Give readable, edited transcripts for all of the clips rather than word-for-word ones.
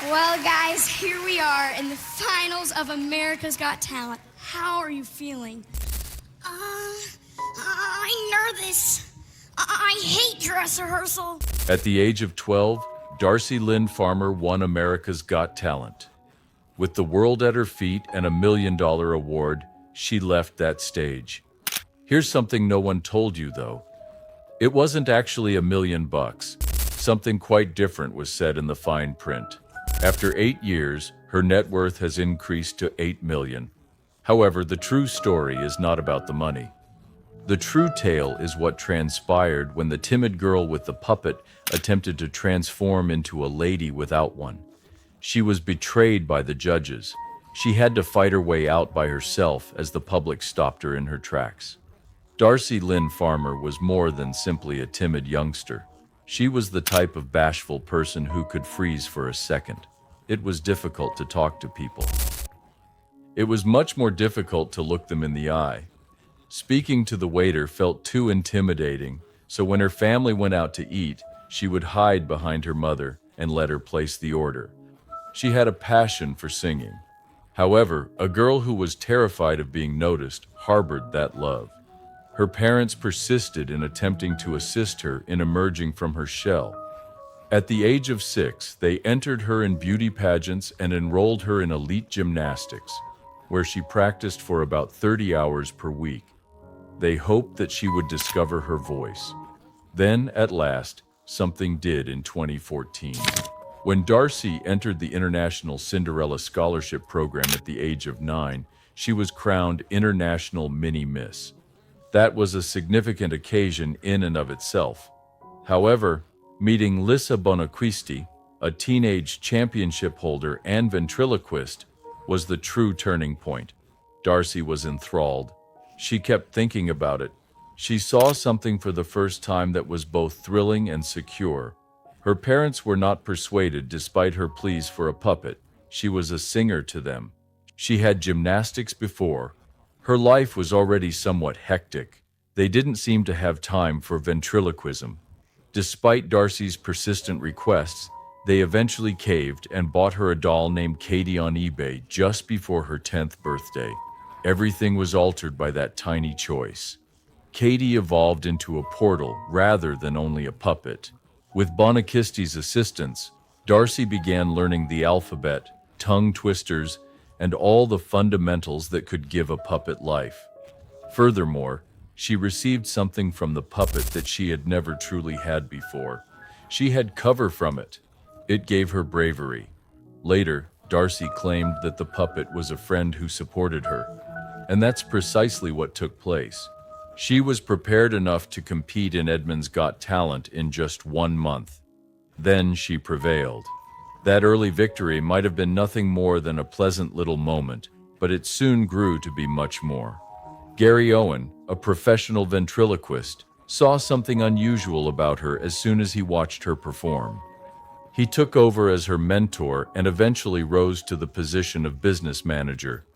Well, guys, here we are in the finals of America's Got Talent. How are you feeling? I'm nervous. I hate dress rehearsal. At the age of 12, Darcy Lynn Farmer won America's Got Talent. With the world at her feet and a $1 million award, she left that stage. Here's something no one told you, though. It wasn't actually $1 million. Something quite different was said in the fine print. After 8 years, her net worth has increased to $8 million. However, the true story is not about the money. The true tale is what transpired when the timid girl with the puppet attempted to transform into a lady without one. She was betrayed by the judges. She had to fight her way out by herself as the public stopped her in her tracks. Darcy Lynn Farmer was more than simply a timid youngster. She was the type of bashful person who could freeze for a second. It was difficult to talk to people. It was much more difficult to look them in the eye. Speaking to the waiter felt too intimidating, so when her family went out to eat, she would hide behind her mother and let her place the order. She had a passion for singing. However, a girl who was terrified of being noticed harbored that love. Her parents persisted in attempting to assist her in emerging from her shell. At the age of 6, they entered her in beauty pageants and enrolled her in elite gymnastics, where she practiced for about 30 hours per week. They hoped that she would discover her voice. Then, at last, something did in 2014. When Darcy entered the International Cinderella Scholarship Program at the age of 9, she was crowned International Mini Miss. That was a significant occasion in and of itself. However, meeting Lisa Bonacquisti, a teenage championship holder and ventriloquist, was the true turning point. Darcy was enthralled. She kept thinking about it. She saw something for the first time that was both thrilling and secure. Her parents were not persuaded despite her pleas for a puppet. She was a singer to them. She had gymnastics before. Her life was already somewhat hectic. They didn't seem to have time for ventriloquism. Despite Darcy's persistent requests, they eventually caved and bought her a doll named Katie on eBay just before her 10th birthday. Everything was altered by that tiny choice. Katie evolved into a portal rather than only a puppet. With Bonacquisti's assistance, Darcy began learning the alphabet, tongue twisters, and all the fundamentals that could give a puppet life. Furthermore, she received something from the puppet that she had never truly had before. She had cover from it. It gave her bravery. Later, Darcy claimed that the puppet was a friend who supported her. And that's precisely what took place. She was prepared enough to compete in Edmund's Got Talent in just 1 month. Then she prevailed. That early victory might have been nothing more than a pleasant little moment, but it soon grew to be much more. Gary Owen, a professional ventriloquist, saw something unusual about her as soon as he watched her perform. He took over as her mentor and eventually rose to the position of business manager.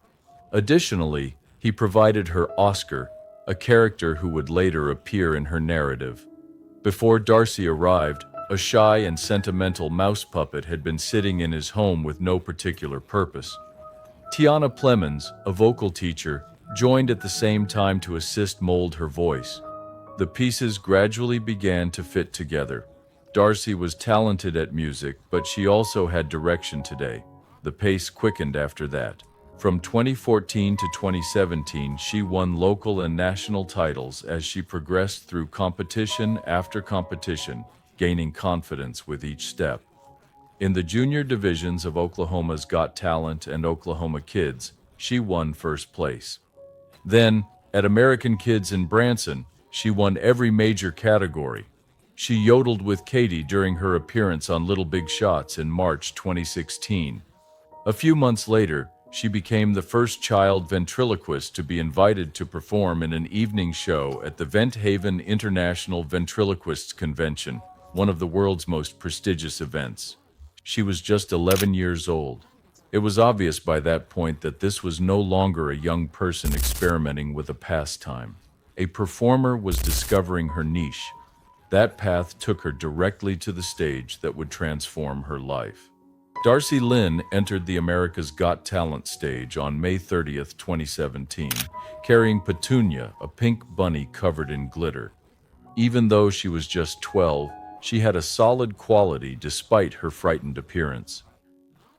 Additionally, he provided her Oscar, a character who would later appear in her narrative. Before Darcy arrived, a shy and sentimental mouse puppet had been sitting in his home with no particular purpose. Tiana Plemons, a vocal teacher, joined at the same time to assist mold her voice. The pieces gradually began to fit together. Darcy was talented at music, but she also had direction today. The pace quickened after that. From 2014 to 2017, she won local and national titles as she progressed through competition after competition, gaining confidence with each step. In the junior divisions of Oklahoma's Got Talent and Oklahoma Kids, she won first place. Then, at American Kids in Branson, she won every major category. She yodeled with Katie during her appearance on Little Big Shots in March 2016. A few months later, she became the first child ventriloquist to be invited to perform in an evening show at the Vent Haven International Ventriloquists Convention, one of the world's most prestigious events. She was just 11 years old. It was obvious by that point that this was no longer a young person experimenting with a pastime. A performer was discovering her niche. That path took her directly to the stage that would transform her life. Darci Lynne entered the America's Got Talent stage on May 30th, 2017, carrying Petunia, a pink bunny covered in glitter. Even though she was just 12, she had a solid quality despite her frightened appearance.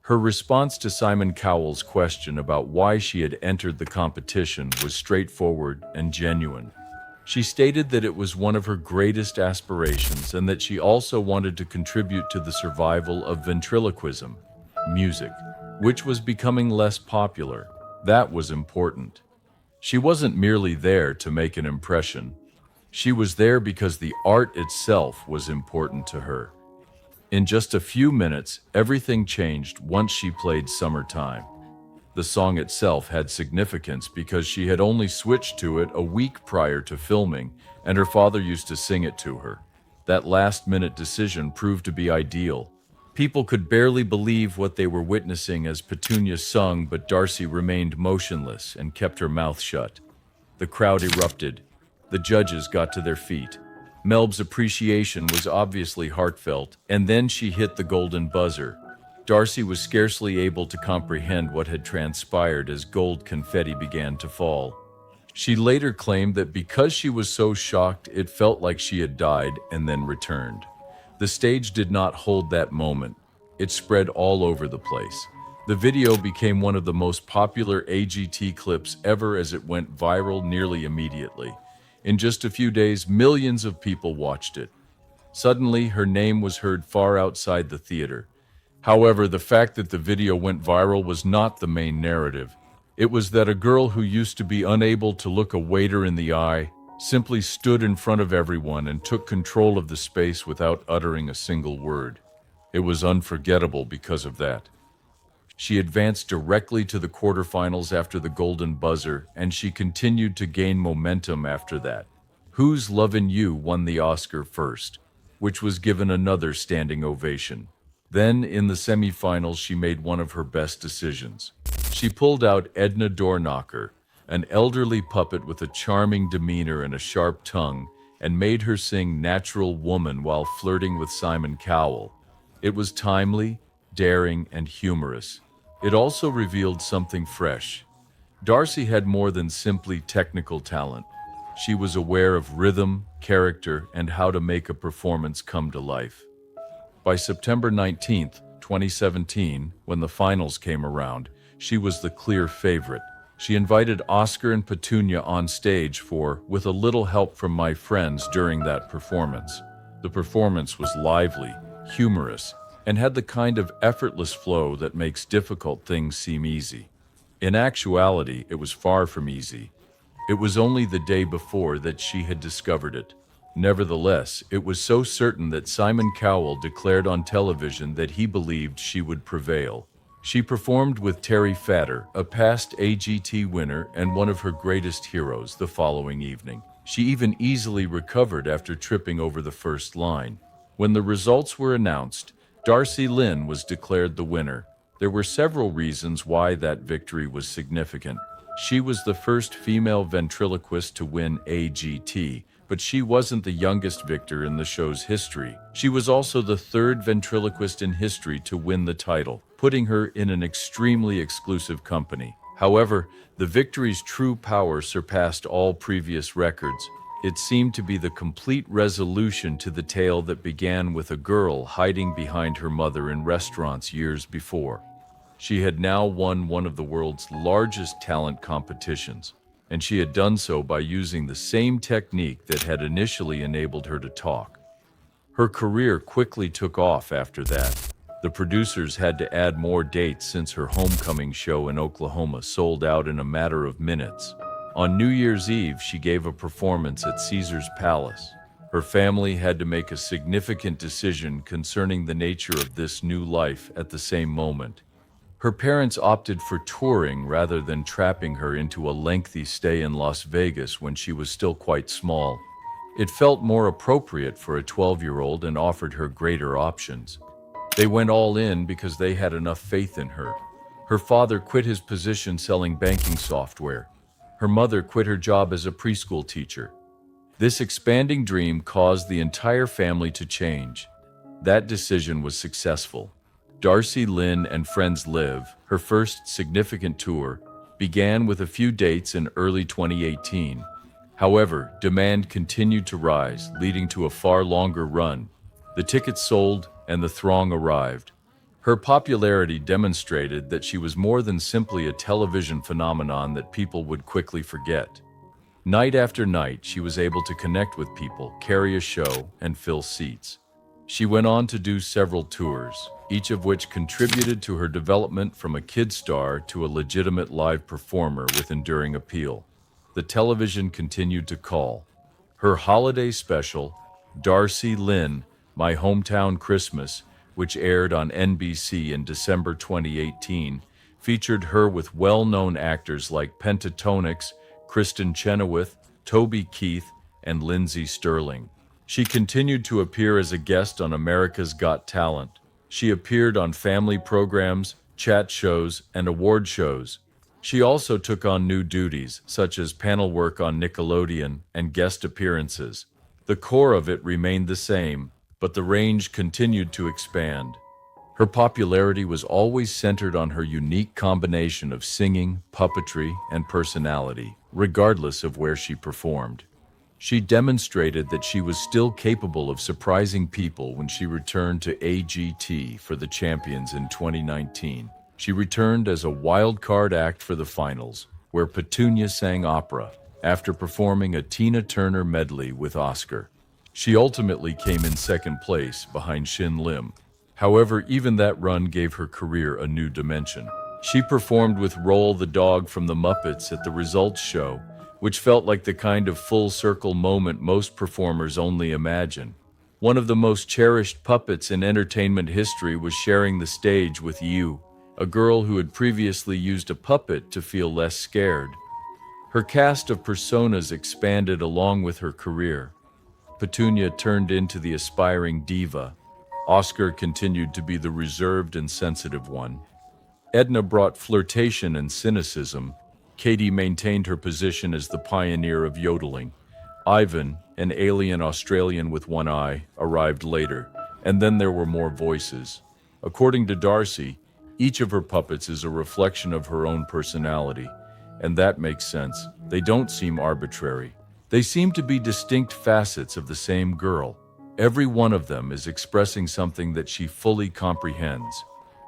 Her response to Simon Cowell's question about why she had entered the competition was straightforward and genuine. She stated that it was one of her greatest aspirations and that she also wanted to contribute to the survival of ventriloquism, music, which was becoming less popular. That was important. She wasn't merely there to make an impression. She was there because the art itself was important to her. In just a few minutes, everything changed once she played Summertime. The song itself had significance because she had only switched to it a week prior to filming, and her father used to sing it to her. That last-minute decision proved to be ideal. People could barely believe what they were witnessing as Petunia sung, but Darcy remained motionless and kept her mouth shut. The crowd erupted. The judges got to their feet. Melb's appreciation was obviously heartfelt, and then she hit the golden buzzer. Darcy was scarcely able to comprehend what had transpired as gold confetti began to fall. She later claimed that because she was so shocked, it felt like she had died and then returned. The stage did not hold that moment. It spread all over the place. The video became one of the most popular AGT clips ever as it went viral nearly immediately. In just a few days, millions of people watched it. Suddenly, her name was heard far outside the theater. However, the fact that the video went viral was not the main narrative. It was that a girl who used to be unable to look a waiter in the eye simply stood in front of everyone and took control of the space without uttering a single word. It was unforgettable because of that. She advanced directly to the quarterfinals after the golden buzzer, and she continued to gain momentum after that. Who's Lovin' You won the Oscar first, which was given another standing ovation. Then, in the semifinals, she made one of her best decisions. She pulled out Edna Doorknocker, an elderly puppet with a charming demeanor and a sharp tongue, and made her sing Natural Woman while flirting with Simon Cowell. It was timely, daring, and humorous. It also revealed something fresh. Darcy had more than simply technical talent. She was aware of rhythm, character, and how to make a performance come to life. By September 19, 2017, when the finals came around, she was the clear favorite. She invited Oscar and Petunia on stage for "With a Little Help from My Friends" during that performance. The performance was lively, humorous, and had the kind of effortless flow that makes difficult things seem easy. In actuality, it was far from easy. It was only the day before that she had discovered it. Nevertheless, it was so certain that Simon Cowell declared on television that he believed she would prevail. She performed with Terry Fatter, a past AGT winner and one of her greatest heroes, the following evening. She even easily recovered after tripping over the first line. When the results were announced, Darci Lynne was declared the winner. There were several reasons why that victory was significant. She was the first female ventriloquist to win AGT, but she wasn't the youngest victor in the show's history. She was also the third ventriloquist in history to win the title, putting her in an extremely exclusive company. However, the victory's true power surpassed all previous records. It seemed to be the complete resolution to the tale that began with a girl hiding behind her mother in restaurants years before. She had now won one of the world's largest talent competitions, and she had done so by using the same technique that had initially enabled her to talk. Her career quickly took off after that. The producers had to add more dates since her homecoming show in Oklahoma sold out in a matter of minutes. On New Year's Eve, she gave a performance at Caesar's Palace. Her family had to make a significant decision concerning the nature of this new life at the same moment. Her parents opted for touring rather than trapping her into a lengthy stay in Las Vegas when she was still quite small. It felt more appropriate for a 12-year-old and offered her greater options. They went all in because they had enough faith in her. Her father quit his position selling banking software. Her mother quit her job as a preschool teacher. This expanding dream caused the entire family to change. That decision was successful. Darcy Lynne and Friends Live, her first significant tour, began with a few dates in early 2018. However, demand continued to rise, leading to a far longer run. The tickets sold and the throng arrived. Her popularity demonstrated that she was more than simply a television phenomenon that people would quickly forget. Night after night, she was able to connect with people, carry a show, and fill seats. She went on to do several tours, each of which contributed to her development from a kid star to a legitimate live performer with enduring appeal. The television continued to call. Her holiday special, Darci Lynne, My Hometown Christmas, which aired on NBC in December 2018, featured her with well-known actors like Pentatonix, Kristen Chenoweth, Toby Keith, and Lindsey Sterling. She continued to appear as a guest on America's Got Talent. She appeared on family programs, chat shows, and award shows. She also took on new duties, such as panel work on Nickelodeon and guest appearances. The core of it remained the same, but the range continued to expand. Her popularity was always centered on her unique combination of singing, puppetry, and personality, regardless of where she performed. She demonstrated that she was still capable of surprising people when she returned to AGT for the Champions in 2019. She returned as a wild card act for the finals, where Petunia sang opera, after performing a Tina Turner medley with Oscar. She ultimately came in second place behind Shin Lim. However, even that run gave her career a new dimension. She performed with Roll the Dog from the Muppets at the results show, which felt like the kind of full-circle moment most performers only imagine. One of the most cherished puppets in entertainment history was sharing the stage with you, a girl who had previously used a puppet to feel less scared. Her cast of personas expanded along with her career. Petunia turned into the aspiring diva. Oscar continued to be the reserved and sensitive one. Edna brought flirtation and cynicism. Katie maintained her position as the pioneer of yodeling. Ivan, an alien Australian with one eye, arrived later, and then there were more voices. According to Darcy, each of her puppets is a reflection of her own personality, and that makes sense. They don't seem arbitrary. They seem to be distinct facets of the same girl. Every one of them is expressing something that she fully comprehends.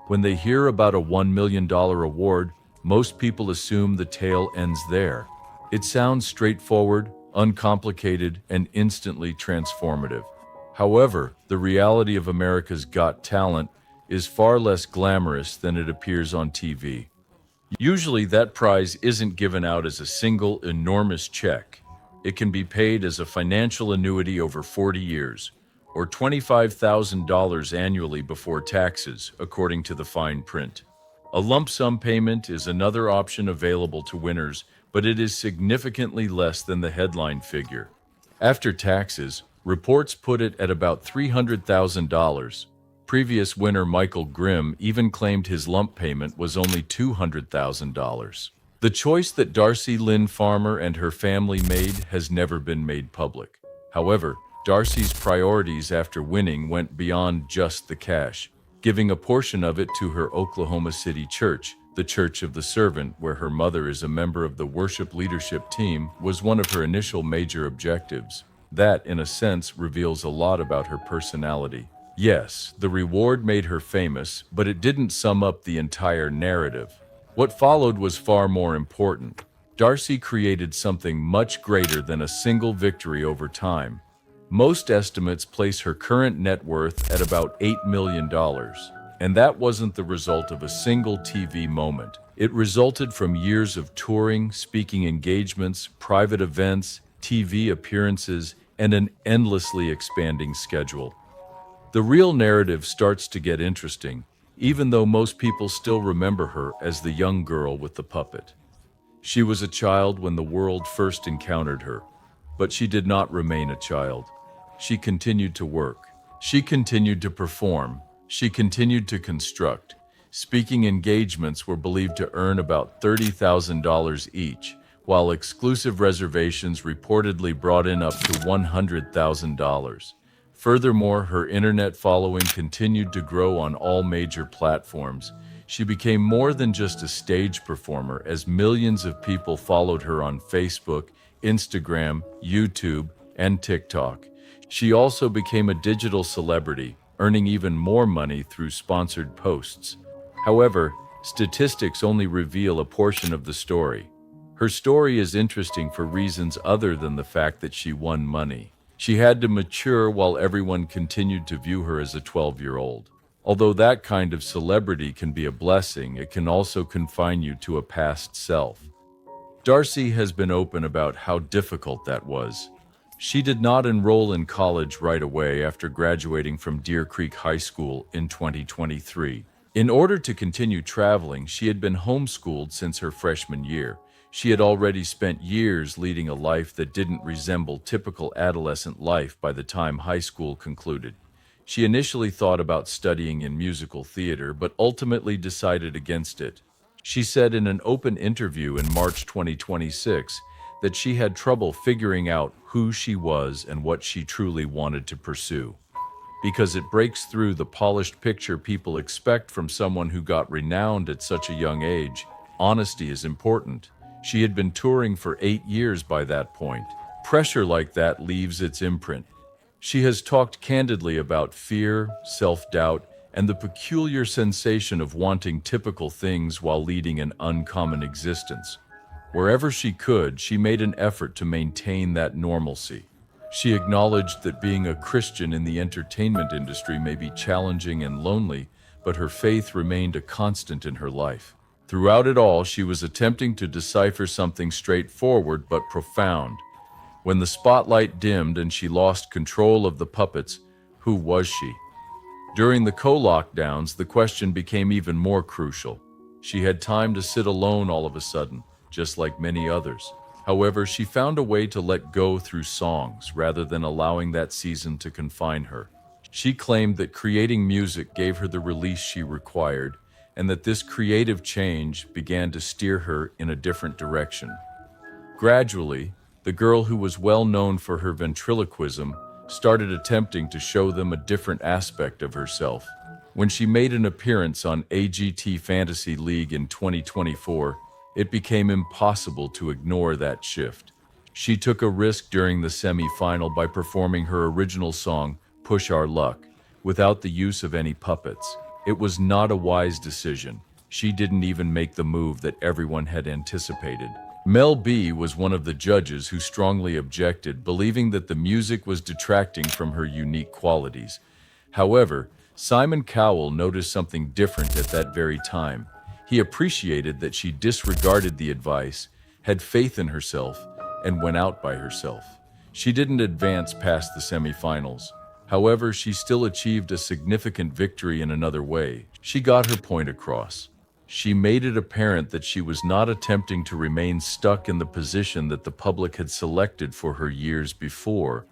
When they hear about a $1 million award, most people assume the tale ends there. It sounds straightforward, uncomplicated, and instantly transformative. However, the reality of America's Got Talent is far less glamorous than it appears on TV. Usually, that prize isn't given out as a single, enormous check. It can be paid as a financial annuity over 40 years, or $25,000 annually before taxes, according to the fine print. A lump sum payment is another option available to winners, but it is significantly less than the headline figure. After taxes, reports put it at about $300,000. Previous winner Michael Grimm even claimed his lump payment was only $200,000. The choice that Darcy Lynn Farmer and her family made has never been made public. However, Darcy's priorities after winning went beyond just the cash, giving a portion of it to her Oklahoma City church. The Church of the Servant, where her mother is a member of the worship leadership team, was one of her initial major objectives. That, in a sense, reveals a lot about her personality. Yes, the reward made her famous, but it didn't sum up the entire narrative. What followed was far more important. Darcy created something much greater than a single victory over time. Most estimates place her current net worth at about $8 million. And that wasn't the result of a single TV moment. It resulted from years of touring, speaking engagements, private events, TV appearances, and an endlessly expanding schedule. The real narrative starts to get interesting, even though most people still remember her as the young girl with the puppet. She was a child when the world first encountered her, but she did not remain a child. She continued to work. She continued to perform. She continued to construct. Speaking engagements were believed to earn about $30,000 each, while exclusive reservations reportedly brought in up to $100,000. Furthermore, her internet following continued to grow on all major platforms. She became more than just a stage performer, as millions of people followed her on Facebook, Instagram, YouTube, and TikTok. She also became a digital celebrity, earning even more money through sponsored posts. However, statistics only reveal a portion of the story. Her story is interesting for reasons other than the fact that she won money. She had to mature while everyone continued to view her as a 12-year-old. Although that kind of celebrity can be a blessing, it can also confine you to a past self. Darcy has been open about how difficult that was. She did not enroll in college right away after graduating from Deer Creek High School in 2023. In order to continue traveling, she had been homeschooled since her freshman year. She had already spent years leading a life that didn't resemble typical adolescent life by the time high school concluded. She initially thought about studying in musical theater, but ultimately decided against it. She said in an open interview in March 2026 that she had trouble figuring out who she was and what she truly wanted to pursue. Because it breaks through the polished picture people expect from someone who got renowned at such a young age, honesty is important. She had been touring for 8 years by that point. Pressure like that leaves its imprint. She has talked candidly about fear, self-doubt, and the peculiar sensation of wanting typical things while leading an uncommon existence. Wherever she could, she made an effort to maintain that normalcy. She acknowledged that being a Christian in the entertainment industry may be challenging and lonely, but her faith remained a constant in her life. Throughout it all, she was attempting to decipher something straightforward but profound. When the spotlight dimmed and she lost control of the puppets, who was she? During the co-lockdowns, the question became even more crucial. She had time to sit alone all of a sudden, just like many others. However, she found a way to let go through songs rather than allowing that season to confine her. She claimed that creating music gave her the release she required, and that this creative change began to steer her in a different direction. Gradually, the girl who was well known for her ventriloquism started attempting to show them a different aspect of herself. When she made an appearance on AGT Fantasy League in 2024, it became impossible to ignore that shift. She took a risk during the semi-final by performing her original song, Push Our Luck, without the use of any puppets. It was not a wise decision. She didn't even make the move that everyone had anticipated. Mel B was one of the judges who strongly objected, believing that the music was detracting from her unique qualities. However, Simon Cowell noticed something different at that very time. He appreciated that she disregarded the advice, had faith in herself, and went out by herself. She didn't advance past the semifinals. However, she still achieved a significant victory in another way. She got her point across. She made it apparent that she was not attempting to remain stuck in the position that the public had selected for her years before.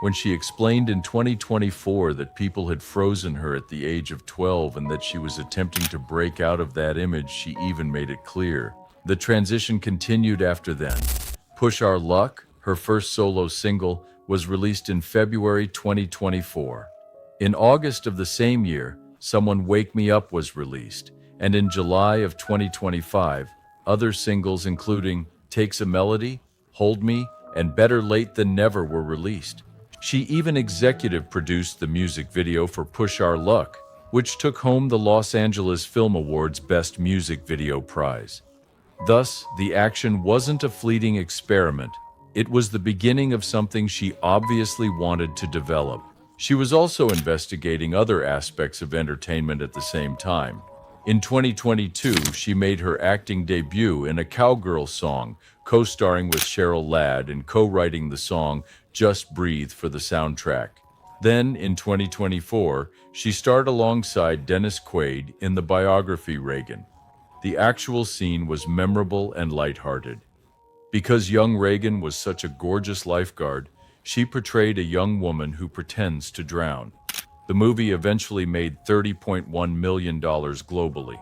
When she explained in 2024 that people had frozen her at the age of 12 and that she was attempting to break out of that image, she even made it clear. The transition continued after then. Push Our Luck, her first solo single, was released in February 2024. In August of the same year, Someone Wake Me Up was released, and in July of 2025, other singles including Takes a Melody, Hold Me, and Better Late Than Never were released. She even executive produced the music video for Push Our Luck, which took home the Los Angeles Film Awards Best Music Video prize. Thus, the action wasn't a fleeting experiment. It was the beginning of something she obviously wanted to develop. She was also investigating other aspects of entertainment at the same time. In 2022, she made her acting debut in a cowgirl song, co-starring with Cheryl Ladd and co-writing the song Just Breathe for the soundtrack. Then, in 2024, she starred alongside Dennis Quaid in the biography Reagan. The actual scene was memorable and lighthearted. Because young Reagan was such a gorgeous lifeguard, she portrayed a young woman who pretends to drown. The movie eventually made $30.1 million globally.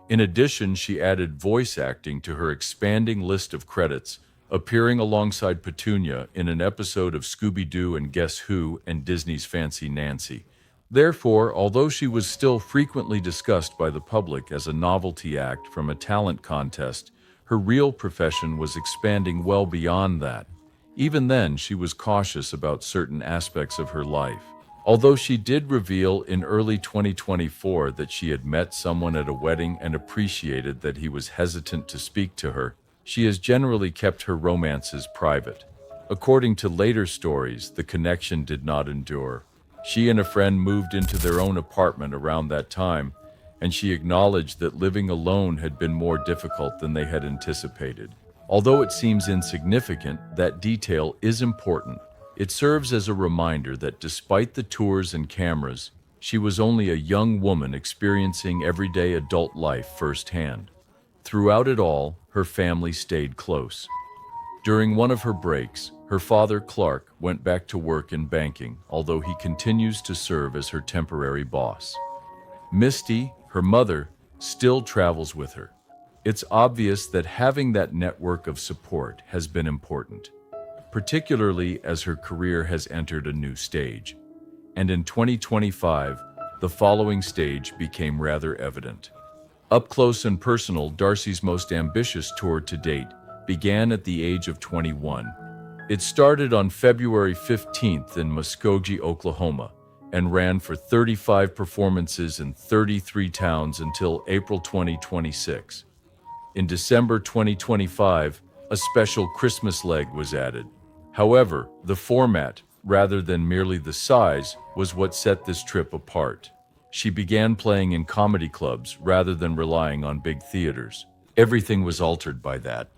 In addition, she added voice acting to her expanding list of credits, appearing alongside Petunia in an episode of Scooby-Doo and Guess Who and Disney's Fancy Nancy. Therefore, although she was still frequently discussed by the public as a novelty act from a talent contest, her real profession was expanding well beyond that. Even then, she was cautious about certain aspects of her life. Although she did reveal in early 2024 that she had met someone at a wedding and appreciated that he was hesitant to speak to her, she has generally kept her romances private. According to later stories, the connection did not endure. She and a friend moved into their own apartment around that time, and she acknowledged that living alone had been more difficult than they had anticipated. Although it seems insignificant, that detail is important. It serves as a reminder that despite the tours and cameras, she was only a young woman experiencing everyday adult life firsthand. Throughout it all, her family stayed close. During one of her breaks, her father, Clark, went back to work in banking, although he continues to serve as her temporary boss. Misty, her mother, still travels with her. It's obvious that having that network of support has been important, particularly as her career has entered a new stage. And in 2025, the following stage became rather evident. Up close and personal, Darcy's most ambitious tour to date began at the age of 21. It started on February 15th in Muskogee, Oklahoma, and ran for 35 performances in 33 towns until April 2026. In December 2025, a special Christmas leg was added. However, the format, rather than merely the size, was what set this trip apart. She began playing in comedy clubs rather than relying on big theaters. Everything was altered by that.